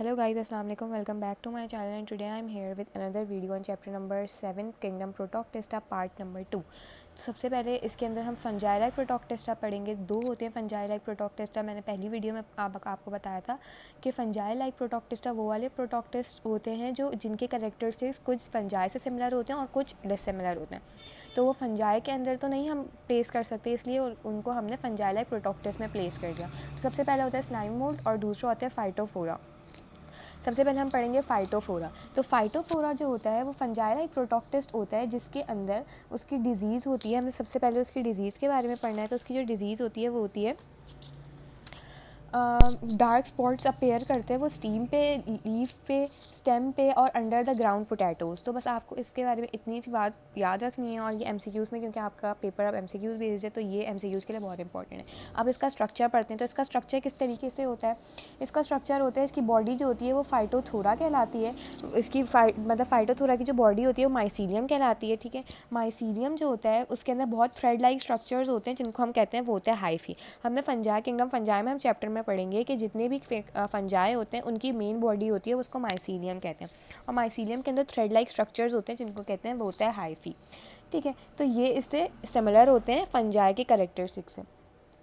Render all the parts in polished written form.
Hello guys, assalamu alaikum. Welcome back to my channel and today I am here with another video on chapter number 7 Kingdom Protoctista part number 2। तो सबसे पहले इसके अंदर हम fungi like प्रोटोक्टेस्टा पढ़ेंगे। दो होते हैं फंजाई लाइक प्रोटोक्टेस्टा। मैंने पहली वीडियो में आपको बताया था कि फंजाई लाइक प्रोटोक्टेस्टा वो वाले प्रोटोक्टेस्ट होते हैं जो जिनके कैरेक्टरिस्टिक्स कुछ फंजाई से सिमिलर होते हैं और कुछ डिसिमिलर होते हैं। तो वो फंजाई के अंदर तो नहीं हम प्लेस कर सकते, इसलिए उनको हमने फंजाई लाइक प्रोटोक्टेस्ट में प्लेस कर दिया। तो सबसे पहले होता है स्लाइम मोल्ड और दूसरा होता है फाइटोफोरा। सबसे पहले हम पढ़ेंगे फाइटोफोरा। तो फाइटोफोरा जो होता है वो फंजाई लाइक प्रोटोक्टेस्ट होता है जिसके अंदर उसकी डिज़ीज़ होती है। हमें सबसे पहले उसकी डिज़ीज़ के बारे में पढ़ना है। तो उसकी जो डिज़ीज़ होती है वो होती है डार्क स्पॉट्स अपेयर करते हैं वो स्टीम पे, लीफ पे, स्टेम पे और अंडर द ग्राउंड पोटैटोज़। तो बस आपको इसके बारे में इतनी सी बात याद रखनी है और ये MCQs में, क्योंकि आपका पेपर अब MCQs बेस्ड है तो ये MCQs के लिए बहुत इंपॉर्टेंट है। अब इसका स्ट्रक्चर पढ़ते हैं। तो इसका स्ट्रक्चर किस तरीके से होता है? इसका स्ट्रक्चर होता है, इसकी बॉडी जो होती है वो फाइटोथोरा कहलाती है। इसकी फाइटोथोरा की जो बॉडी होती है वो माइसीलियम कहलाती है। ठीक है, माइसीलियम जो होता है उसके अंदर बहुत थ्रेड लाइक स्ट्रक्चर्स होते हैं जिनको हम कहते हैं वो होता है हाइफी। हमने फंजाई किंगडम फंजाई में हम चैप्टर में पढ़ेंगे कि जितने भी फंजाई होते हैं उनकी मेन बॉडी होती है उसको माइसीलियम कहते हैं और माइसीलियम के अंदर थ्रेड लाइक स्ट्रक्चर्स होते हैं जिनको कहते हैं वो होता है हाइफी। ठीक है, तो ये इससे सिमिलर होते हैं फंजाई के कैरेक्टरिस्टिक्स से।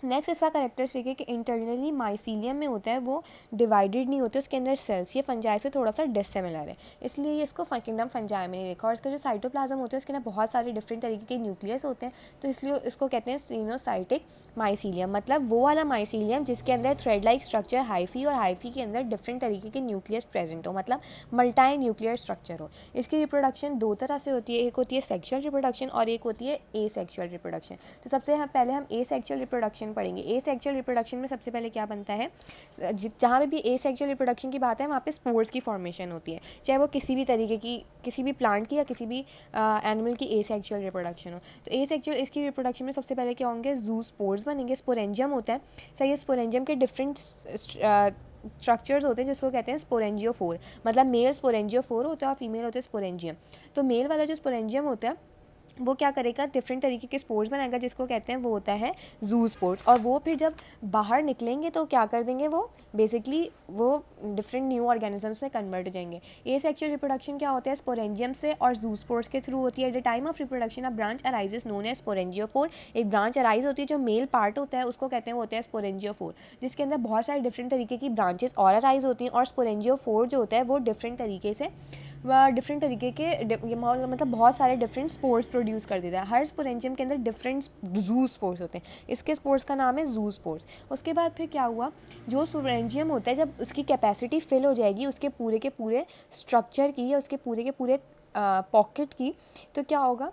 नेक्स्ट इसका कैरेक्टरिस्टिक है कि इंटरनली माइसीलियम में होता है वो डिवाइडेड नहीं होते उसके अंदर सेल्स। ये फंजाई से थोड़ा सा डिसिमिलर है, इसलिए ये इसको किंगडम फंजाई में नहीं लिखा। और इसका जो साइटोप्लाज्म होता है उसके अंदर बहुत सारे डिफरेंट तरीके के न्यूक्लियस होते हैं, तो इसलिए इसको कहते हैं सिनोसाइटिक माइसीलियम। मतलब वो वाला माइसीलियम जिसके अंदर थ्रेड लाइक स्ट्रक्चर हाइफी और हाइफी के अंदर डिफरेंट तरीके के न्यूक्लियस प्रेजेंट हो, मतलब मल्टी न्यूक्लियर स्ट्रक्चर हो। इसकी रिप्रोडक्शन दो तरह से होती है, एक होती है सेक्शुअल रिप्रोडक्शन और एक होती है एसेक्सुअल रिप्रोडक्शन। तो सबसे पहले हम एसेक्सुअल रिप्रोडक्शन पढ़ेंगे। एसेक्सुअल रिप्रोडक्शन में सबसे पहले क्या बनता है, जहाँ पे भी एसेक्सुअल रिप्रोडक्शन की बात है वहाँ पे स्पोर्स की फॉर्मेशन होती है, चाहे वो किसी भी तरीके की, किसी भी प्लांट की या किसी भी एनिमल की एसेक्सुअल रिप्रोडक्शन हो। तो एसेक्सुअल इसकी रिप्रोडक्शन में सबसे पहले क्या होंगे, जू स्पोर्स बनेंगे। स्पोरेंजियम होता है, सही है। स्पोरेंजियम के डिफरेंट स्ट्रक्चर्स होते हैं जिसको कहते हैं स्पोरेंजियोफोर। मतलब मेल स्पोरेंजियोफोर होता है और फीमेल होते हैं स्पोरेंजियम। तो मेल वाला जो स्पोरेंजियम होता है वो क्या करेगा, डिफरेंट तरीके के स्पोर्स बनाएगा जिसको कहते हैं वो होता है जू स्पोर्स। और वो फिर जब बाहर निकलेंगे तो क्या कर देंगे, वो बेसिकली वो डिफरेंट न्यू ऑर्गेनिजम्स में कन्वर्ट हो जाएंगे। एसेक्सुअल रिप्रोडक्शन क्या होता है, स्पोरेंजियम से और जू स्पोर्स के थ्रू होती है। At the time of reproduction a branch arises known as sporangiophore. एक ब्रांच अराइज होती है, जो मेल पार्ट होता है उसको कहते हैं वो होता है स्पोरेंजियोफोर, जिसके अंदर बहुत सारे डिफरेंट तरीके की ब्रांचेस और अराइज होती हैं। और स्पोरेंजियोफोर जो होता है वो डिफरेंट तरीके से डिफरेंट तरीके के मतलब बहुत सारे डिफरेंट स्पोर्स प्रोड्यूस कर देता है। हर स्पोरेंजियम के अंदर डिफरेंट जू स्पोर्स होते हैं, इसके स्पोर्स का नाम है जू स्पोर्स। उसके बाद फिर क्या हुआ, जो स्पोरेंजियम होता है जब उसकी कैपेसिटी फिल हो जाएगी उसके पूरे के पूरे स्ट्रक्चर की या उसके पूरे के पूरे पॉकेट की, तो क्या होगा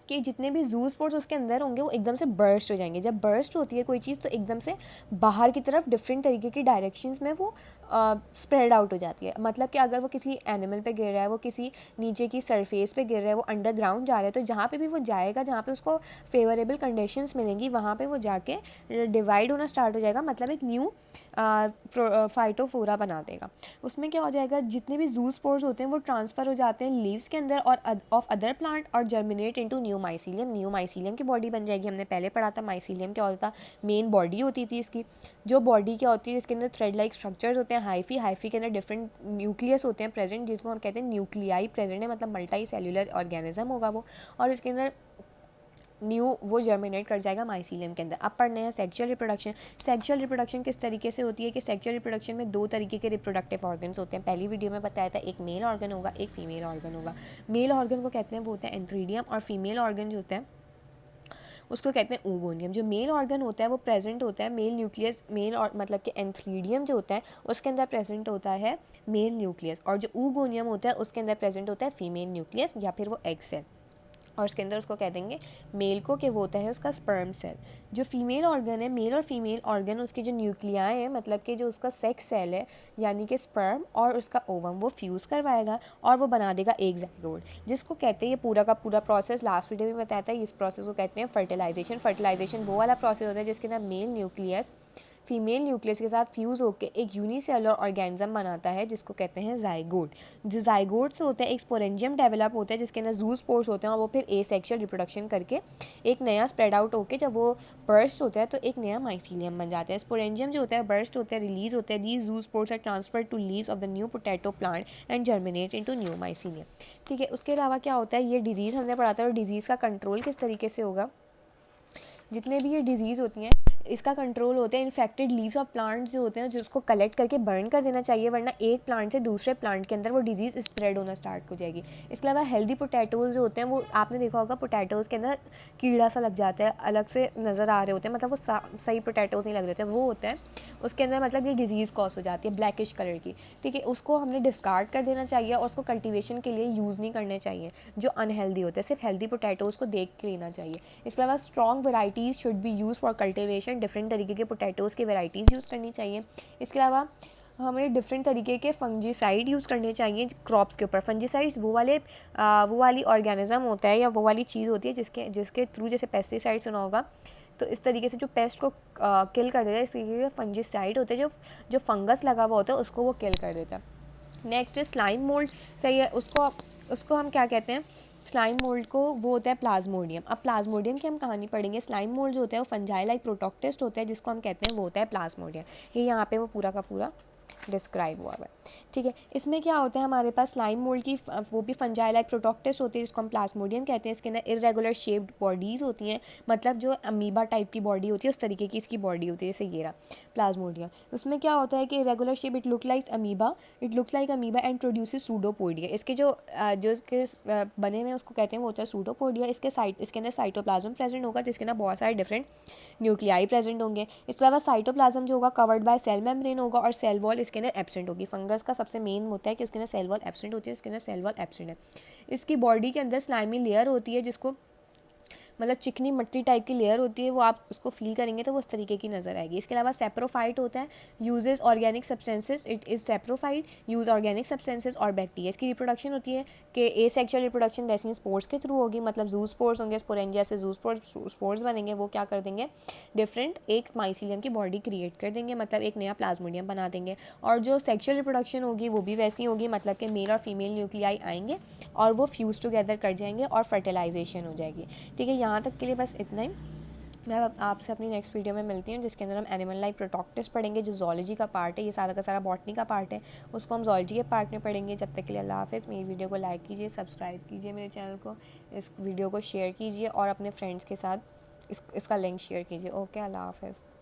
कि जितने भी जू स्पोर्स उसके अंदर होंगे वो एकदम से बर्स्ट हो जाएंगे। जब बर्स्ट होती है कोई चीज़ तो एकदम से बाहर की तरफ डिफरेंट तरीके की डायरेक्शंस में वो स्प्रेड आउट हो जाती है। मतलब कि अगर वो किसी एनिमल पे गिर रहा है, वो किसी नीचे की सरफेस पे गिर रहा है, वो अंडरग्राउंड जा रहा है, तो जहाँ पे भी वो जाएगा, जहाँ पे उसको फेवरेबल कंडीशंस मिलेंगी वहाँ पे वो जाके डिवाइड होना स्टार्ट हो जाएगा। मतलब एक न्यू फाइटोफोरा बना देगा। उसमें क्या हो जाएगा, जितने भी जू स्पोर्स होते हैं वो ट्रांसफ़र हो जाते हैं लीव्स के अंदर और ऑफ अदर प्लांट और germinate into new mycelium. New mycelium की बॉडी बन जाएगी। हमने पहले पढ़ा था माइसीलियम क्या होता था, मेन बॉडी होती थी इसकी। जो बॉडी क्या होती है, इसके अंदर थ्रेड लाइक स्ट्रक्चर्स होते हैं हाइफी। हाइफी के अंदर डिफरेंट न्यूक्लियस होते हैं प्रेजेंट, जिसको हम कहते हैं न्यूक्लियाई प्रेजेंट है, मतलब मल्टी सेल्यूलर ऑर्गेनिज्म होगा वो। और इसके अंदर न्यू वो जर्मिनेट कर जाएगा माइसीलियम के अंदर। अब पढ़ने हैं सेक्सुअल रिप्रोडक्शन। सेक्सुअल रिप्रोडक्शन किस तरीके से होती है कि सेक्सुअल रिप्रोडक्शन में दो तरीके के रिप्रोडक्टिव ऑर्गन्स होते हैं। पहली वीडियो में बताया था, एक मेल ऑर्गन होगा, एक फीमेल ऑर्गन होगा। मेल ऑर्गन को कहते हैं वो होता है एंथ्रीडियम और फीमेल ऑर्गन जो होता है उसको कहते हैं ओवोनियम। जो मेल ऑर्गन होता है वो प्रेजेंट होता है मेल न्यूक्लियस, मेल और मतलब कि एंथ्रीडियम जो होता है उसके अंदर प्रेजेंट होता है मेल न्यूक्लियस, और जो oogoनियम होता है उसके अंदर प्रेजेंट होता है फीमेल न्यूक्लियस या फिर वो एग सेल। और उसके अंदर उसको कह देंगे मेल को कि वो होता है उसका स्पर्म सेल। जो फीमेल ऑर्गन है, मेल और फीमेल ऑर्गन, उसके जो न्यूक्लियाई हैं, मतलब कि जो उसका सेक्स सेल है यानी कि स्पर्म और उसका ओवम, वो फ्यूज़ करवाएगा और वो बना देगा एक ज़ाइगोट, जिसको कहते हैं, ये पूरा का पूरा प्रोसेस लास्ट वीडियो में बताया था, इस प्रोसेस को कहते हैं फर्टिलाइजेशन। फर्टिलाइजेशन वो वाला प्रोसेस होता है जिसके अंदर मेल न्यूक्लियस फीमेल न्यूक्लियस के साथ फ्यूज़ होकर एक यूनिसेलुलर ऑर्गेनिज्म बनाता है जिसको कहते हैं जाइगोट। जो जाइगोट से होता है एक स्पोरेंजियम डेवलप होता है जिसके अंदर ज़ूस्पोर्स होते हैं और वो फिर एसेक्सुअल रिप्रोडक्शन करके एक नया स्प्रेड आउट होकर जब वो बर्स्ट होता है तो एक नया माइसीलियम बन जाता है। स्पोरेंजियम जो होता है बर्स्ट होता है, रिलीज होता है, these zoospores are transfer to leaves of the new potato plant and germinate into new mycelium. ठीक है, उसके अलावा क्या होता है, ये डिजीज़ हमने पढ़ा था और डिजीज़ का कंट्रोल किस तरीके से होगा। जितने भी ये डिजीज़ होती हैं इसका कंट्रोल होता है इन्फेक्टेड लीव्स ऑफ प्लांट्स जो होते हैं जिसको कलेक्ट करके बर्न कर देना चाहिए, वरना एक प्लांट से दूसरे प्लांट के अंदर वो डिजीज़ स्प्रेड होना स्टार्ट हो जाएगी। इसके अलावा हेल्दी पोटैटोज़ जो होते हैं वो आपने देखा होगा पोटैटोज़ के अंदर कीड़ा सा लग जाता है, अलग से नज़र आ रहे होते हैं, मतलब वो सही पोटैटोज़ नहीं लग रहे होते, वो होता है उसके अंदर, मतलब ये डिजीज़ कॉज हो जाती है ब्लैकिश कलर की। ठीक है, उसको हमने डिस्कार्ड कर देना चाहिए और उसको कल्टीवेशन के लिए यूज़ नहीं करने चाहिए जो अनहेल्दी होते हैं, सिर्फ हेल्दी पोटैटोज़ को देख के लेना चाहिए। इसके अलावा strong varieties should be use for cultivation, different तरीके के पोटैटोज़ की वैराइटीज़ यूज़ करनी चाहिए। इसके अलावा हमें डिफरेंट तरीके के फंजीसाइड यूज़ करने चाहिए क्रॉप्स के ऊपर। फंजीसाइड्स वो वाली ऑर्गेनिज्म होता है या वो वाली चीज़ होती है जिसके थ्रू, जैसे पेस्टिसाइड सुना होगा, तो इस तरीके से जो पेस्ट को किल कर देता है, इस तरीके के फंजीसाइड होते हैं जो फंगस लगा हुआ होता है उसको वो किल कर देता है। नेक्स्ट स्लाइम मोल्ड, सही है, उसको हम क्या कहते हैं, स्लाइम मोल्ड को, वो होता है प्लाज्मोडियम। अब प्लाज्मोडियम की हम कहानी पढ़ेंगे। स्लाइम मोल्ड जो होता है वो फंजाई लाइक प्रोटोक्टिस्ट होता है जिसको हम कहते हैं वो होता है प्लाज्मोडियम। ये यहाँ पे वो पूरा का पूरा डिस्क्राइब हुआ है। ठीक है, इसमें क्या होता है हमारे पास स्लाइम मोल्ड की वो भी फंजाई लाइक प्रोटोक्टिस होती है जिसको हम प्लाज्मोडियम कहते हैं। इसके अंदर इरेगुलर शेप्ड बॉडीज़ होती हैं, मतलब जो अमीबा टाइप की बॉडी होती है उस तरीके की इसकी बॉडी होती है, जैसे ये रहा प्लाज्मोडियम। उसमें क्या होता है कि irregular shape, it looks like amoeba and produces pseudopodia. इसके जो इसके बने हुए उसको कहते हैं वो होता है सूडोपोडिया। इसके अंदर साइटोप्लाज्म प्रेजेंट होगा जिसके अंदर बहुत सारे डिफरेंट न्यूक्लियाई प्रेजेंट होंगे। इसके अलावा साइटोप्लाज्म जो होगा कवर्ड बाय सेल मेम्ब्रेन होगा और सेल वॉल इसके अंदर एब्सेंट होगी। फंगस का सबसे मेन होता है कि उसके अंदर सेल वॉल एब्सेंट होती है, इसके अंदर सेल वॉल एब्सेंट है। इसकी बॉडी के अंदर स्लाइमी लेयर होती है जिसको, मतलब चिकनी मट्टी टाइप की लेयर होती है, वो आप उसको फील करेंगे तो वो उस तरीके की नज़र आएगी। इसके अलावा सेप्रोफाइट होता है, uses organic substances, it is saprophyte, use organic substances और बैक्टीरिया। इसकी रिप्रोडक्शन होती है कि एसेक्सुअल रिप्रोडक्शन वैसे स्पोर्स के थ्रू होगी, मतलब जू स्पोर्स होंगे, स्पोरेंजिया से जू स्पोर्स बनेंगे, वो क्या कर देंगे, डिफरेंट एक माइसीलियम की बॉडी क्रिएट कर देंगे, मतलब एक नया प्लाज्मोडियम बना देंगे। और जो सेक्सुअल रिप्रोडक्शन होगी वो भी वैसी होगी, मतलब कि मेल और फीमेल न्यूक्लियाई आएंगे और वो फ्यूज़ टुगेदर कर जाएंगे और फर्टिलाइजेशन हो जाएगी। ठीक है, यहाँ तक के लिए बस इतना ही। मैं आपसे अपनी नेक्स्ट वीडियो में मिलती हूँ जिसके अंदर हम एनिमल लाइक प्रोटोक्टिस पढ़ेंगे जो जूलॉजी का पार्ट है, ये सारा का सारा बॉटनी का पार्ट है, उसको हम जूलॉजी के पार्ट में पढ़ेंगे। जब तक के लिए अल्लाह हाफ़िज़। मेरी वीडियो को लाइक कीजिए, सब्सक्राइब कीजिए मेरे चैनल को, इस वीडियो को शेयर कीजिए और अपने फ्रेंड्स के साथ इसका लिंक शेयर कीजिए। ओके, अल्लाह हाफ़िज़।